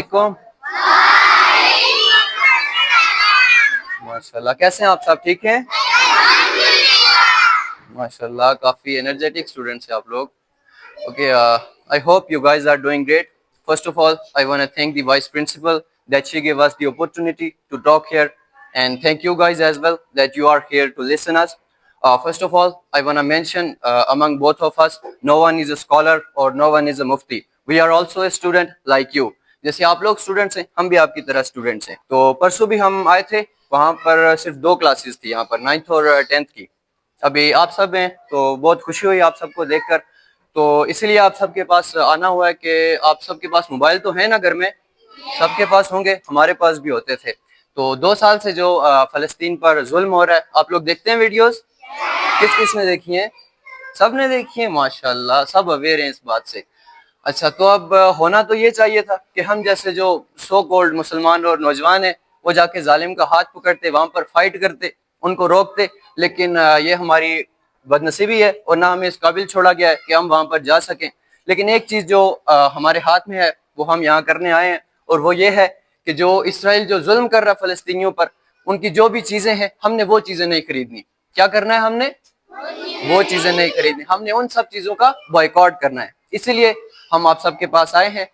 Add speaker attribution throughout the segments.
Speaker 1: علیکم ماشاء اللہ، کیسے ہیں آپ؟ سب ٹھیک ہیں ماشاء اللہ؟ کافی انرجیٹک اسٹوڈنٹس ہیں آپ لوگ. Okay, I hope you guys are doing great. First of all, I want to thank the vice principal that she gave us the opportunity to talk here, and thank you guys as well that you are here to listen us. First of all, I want to mention among both of us, no one is a scholar or no one is a mufti. We are also a student like you. جیسے آپ لوگ students ہیں، ہم بھی آپ کی طرح students ہیں. تو پرسوں بھی ہم آئے تھے، وہاں پر صرف 2 کلاسز تھی یہاں پر، 9th اور 10th کی. ابھی آپ سب ہیں تو بہت خوشی ہوئی آپ سب کو دیکھ کر. تو اسی لیے آپ سب کے پاس آنا ہوا ہے کہ آپ سب کے پاس موبائل تو ہے نا گھر میں، سب کے پاس ہوں گے، ہمارے پاس بھی ہوتے تھے. تو 2 سال سے جو فلسطین پر ظلم ہو رہا ہے، آپ لوگ دیکھتے ہیں ویڈیوز؟ کس کس نے دیکھی ہیں؟ سب نے دیکھی ہیں، ماشاءاللہ سب اویئر ہیں اس بات سے. اچھا، تو اب ہونا تو یہ چاہیے تھا کہ ہم جیسے جو سو کولڈ مسلمان اور نوجوان ہیں وہ جا کے ظالم کا ہاتھ پکڑتے، وہاں پر فائٹ کرتے، ان کو روکتے. لیکن یہ ہماری بد نصیبی ہے اور نہ ہمیں اس قابل چھوڑا گیا ہے کہ ہم وہاں پر جا سکیں. لیکن ایک چیز جو ہمارے ہاتھ میں ہے وہ ہم یہاں کرنے آئے ہیں، اور وہ یہ ہے کہ جو اسرائیل جو ظلم کر رہا ہے فلسطینیوں پر، ان کی جو بھی چیزیں ہیں ہم نے وہ چیزیں نہیں خریدنی. کیا کرنا ہے؟ ہم نے وہ چیزیں نہیں خریدنی، ہم نے ان سب چیزوں کا بائیکاٹ کرنا ہے. اسی لیے ہم آپ سب کے پاس آئے ہیں.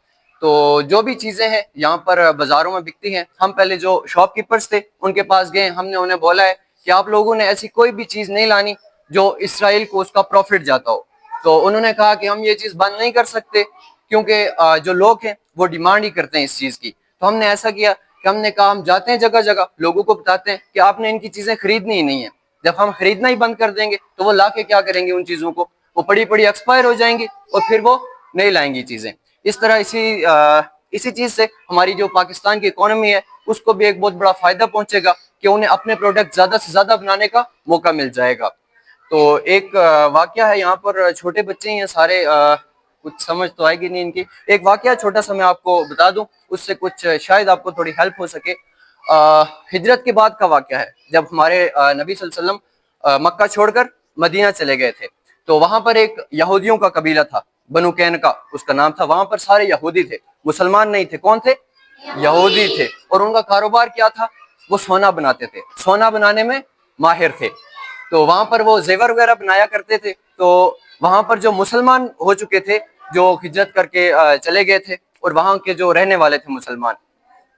Speaker 1: تو جو بھی چیزیں ہیں یہاں پر بازاروں میں بکتی ہیں، ہم پہلے جو شاپ کیپرز تھے ان کے پاس گئے، ہم نے انہیں بولا ہے کہ آپ لوگوں نے ایسی کوئی بھی چیز نہیں لانی جو اسرائیل کو اس کا پروفٹ جاتا ہو. تو انہوں نے کہا کہ ہم یہ چیز بند نہیں کر سکتے کیونکہ جو لوگ ہیں وہ ڈیمانڈ ہی کرتے ہیں اس چیز کی. تو ہم نے ایسا کیا کہ ہم نے کہا ہم جاتے ہیں جگہ جگہ، لوگوں کو بتاتے ہیں کہ آپ نے ان کی چیزیں خریدنی ہی نہیں ہیں. جب ہم خریدنا ہی بند کر دیں گے تو وہ لا کے کیا کریں گے؟ ان چیزوں کو وہ پڑی پڑی ایکسپائر ہو جائیں گی اور پھر وہ نہیں لائیں گی چیزیں. اس طرح اسی چیز سے ہماری جو پاکستان کی اکانومی ہے اس کو بھی ایک بہت بڑا فائدہ پہنچے گا کہ انہیں اپنے پروڈکٹ زیادہ سے زیادہ بنانے کا موقع مل جائے گا. تو ایک واقعہ ہے، یہاں پر چھوٹے بچے ہیں سارے، کچھ سمجھ تو آئے گی نہیں ان کی. ایک واقعہ چھوٹا سا میں آپ کو بتا دوں، اس سے کچھ شاید آپ کو تھوڑی ہیلپ ہو سکے. ہجرت کے بعد کا واقعہ ہے، جب ہمارے نبی صلی اللہ علیہ وسلم مکہ چھوڑ کر مدینہ چلے گئے تھے. تو وہاں پر ایک یہودیوں کا قبیلہ تھا، بنو قینقاع اس کا نام تھا. وہاں پر سارے یہودی تھے، مسلمان نہیں تھے. کون تھے؟ یہودی تھے. اور ان کا کاروبار کیا تھا؟ وہ سونا بناتے تھے، سونا بنانے میں ماہر تھے. تو وہاں پر وہ زیور وغیرہ بنایا کرتے تھے. تو وہاں پر جو مسلمان ہو چکے تھے، جو ہجرت کر کے چلے گئے تھے، اور وہاں کے جو رہنے والے تھے مسلمان،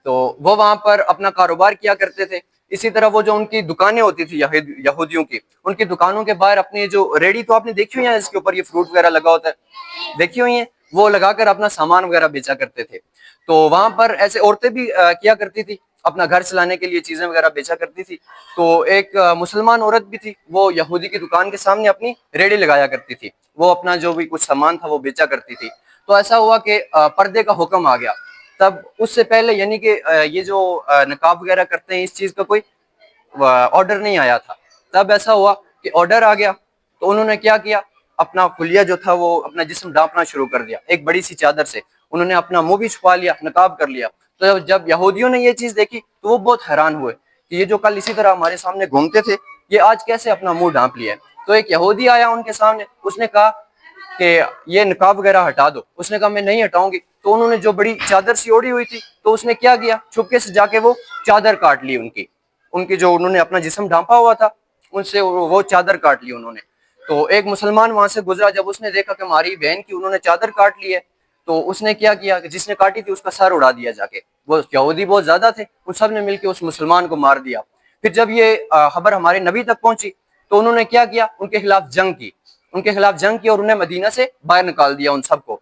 Speaker 1: تو وہ وہاں پر اپنا کاروبار کیا کرتے تھے. اسی طرح وہ جو ان کی دکانیں ہوتی تھی یہودیوں کی، ان کی دکانوں کے باہر اپنی جو ریڈی تو آپ نے دیکھی ہوئی ہیں، اس کے اوپر یہ فروٹ وغیرہ لگا ہوتا ہے، دیکھی ہوئی ہیں، وہ لگا کر اپنا سامان وغیرہ بیچا کرتے تھے. تو وہاں پر ایسے عورتیں بھی کیا کرتی تھی، اپنا گھر چلانے کے لیے چیزیں وغیرہ بیچا کرتی تھی. تو ایک مسلمان عورت بھی تھی، وہ یہودی کی دکان کے سامنے اپنی ریڈی لگایا کرتی تھی، وہ اپنا جو بھی کچھ سامان تھا وہ بیچا کرتی تھی. تو ایسا ہوا کہ پردے کا حکم آ گیا. تب اس سے پہلے یعنی کہ یہ جو نقاب وغیرہ کرتے ہیں، اس چیز کا کوئی آرڈر نہیں آیا تھا. تب ایسا ہوا کہ آرڈر آ گیا. تو انہوں نے کیا کیا، اپنا خلیہ جو تھا وہ اپنا جسم ڈھانپنا شروع کر دیا ایک بڑی سی چادر سے. انہوں نے اپنا منہ بھی چھپا لیا، نقاب کر لیا. تو جب یہودیوں نے یہ چیز دیکھی تو وہ بہت حیران ہوئے کہ یہ جو کل اسی طرح ہمارے سامنے گھومتے تھے، یہ آج کیسے اپنا منہ ڈھانپ لیا ہے. تو ایک یہودی آیا ان کے سامنے، اس نے کہا کہ یہ نقاب وغیرہ ہٹا دو. اس نے کہا میں نہیں ہٹاؤں گی. تو انہوں نے جو بڑی چادر سی اوڑی ہوئی تھی، تو اس نے کیا کیا، چھپکے سے جا کے وہ چادر کاٹ لی ان کی جو انہوں نے اپنا جسم ڈھانپا ہوا تھا، ان سے وہ چادر کاٹ لی انہوں نے. تو ایک مسلمان وہاں سے گزرا، جب اس نے دیکھا کہ ہماری بہن کی انہوں نے چادر کاٹ لی ہے، تو اس نے کیا کیا کہ جس نے کاٹی تھی اس کا سر اڑا دیا جا کے. وہ یہودی بہت زیادہ تھے، ان سب نے مل کے اس مسلمان کو مار دیا. پھر جب یہ خبر ہمارے نبی تک پہنچی تو انہوں نے کیا کیا، ان کے خلاف جنگ کی اور انہیں مدینہ سے باہر نکال دیا ان سب کو.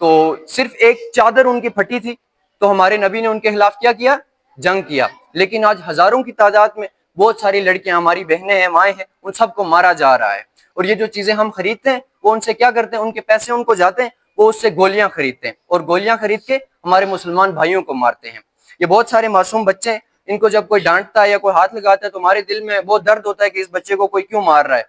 Speaker 1: تو صرف ایک چادر ان کی پھٹی تھی تو ہمارے نبی نے ان کے خلاف کیا جنگ کیا. لیکن آج ہزاروں کی تعداد میں بہت ساری لڑکیاں، ہماری بہنیں ہیں، مائیں ہیں، ان سب کو مارا جا رہا ہے. اور یہ جو چیزیں ہم خریدتے ہیں وہ ان سے کیا کرتے ہیں، ان کے پیسے ان کو جاتے ہیں، وہ اس سے گولیاں خریدتے ہیں اور گولیاں خرید کے ہمارے مسلمان بھائیوں کو مارتے ہیں. یہ بہت سارے معصوم بچے ہیں، ان کو جب کوئی ڈانٹتا ہے یا کوئی ہاتھ لگاتا ہے تو ہمارے دل میں بہت درد ہوتا ہے کہ اس بچے کو کوئی کیوں مار رہا ہے.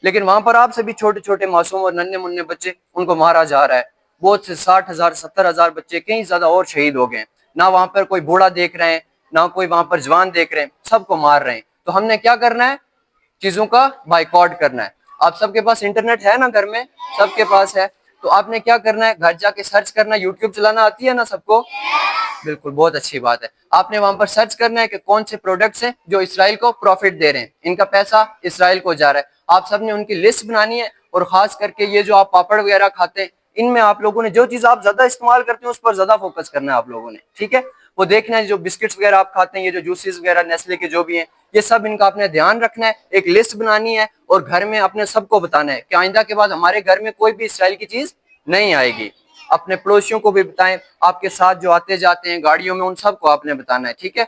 Speaker 1: لیکن وہاں پر آپ سے بھی چھوٹے چھوٹے معصوم اور ننھے منھے بچے، ان کو مارا جا رہا ہے. بہت سے 60,000 70,000 بچے، کہیں زیادہ اور شہید ہو گئے ہیں. نہ وہاں پر کوئی بوڑھا دیکھ رہے ہیں، نہ کوئی وہاں پر جوان دیکھ رہے ہیں، سب کو مار رہے ہیں. تو ہم نے کیا کرنا ہے، چیزوں کا بائیکاٹ کرنا ہے. آپ سب کے پاس انٹرنیٹ ہے نا گھر میں، سب کے پاس ہے. تو آپ نے کیا کرنا ہے, گھر جا کے سرچ کرنا. یوٹیوب چلانا آتی ہے نا سب کو؟ بالکل, بہت اچھی بات ہے. آپ نے وہاں پر سرچ کرنا ہے کہ کون سے پروڈکٹس ہیں جو اسرائیل کو پروفٹ دے رہے ہیں, ان کا پیسہ اسرائیل کو جا رہا ہے. آپ سب نے ان کی لسٹ بنانی ہے, اور خاص کر کے یہ جو آپ پاپڑ وغیرہ کھاتے ہیں, ان میں آپ لوگوں نے جو چیز آپ زیادہ استعمال کرتے ہیں اس پر زیادہ فوکس کرنا ہے آپ لوگوں نے, ٹھیک ہے؟ وہ دیکھنا ہے جو بسکٹس وغیرہ آپ کھاتے ہیں, یہ جو جوسز وغیرہ نیسلے کے جو بھی ہیں, یہ سب ان کا آپ نے دھیان رکھنا ہے, ایک لسٹ بنانی ہے, اور گھر میں اپنے سب کو بتانا ہے کہ آئندہ کے بعد ہمارے گھر میں کوئی بھی اسرائیل کی چیز نہیں آئے گی. اپنے پڑوسیوں کو بھی بتائیں, آپ کے ساتھ جو آتے جاتے ہیں گاڑیوں میں, ان سب کو آپ نے بتانا ہے, ٹھیک ہے؟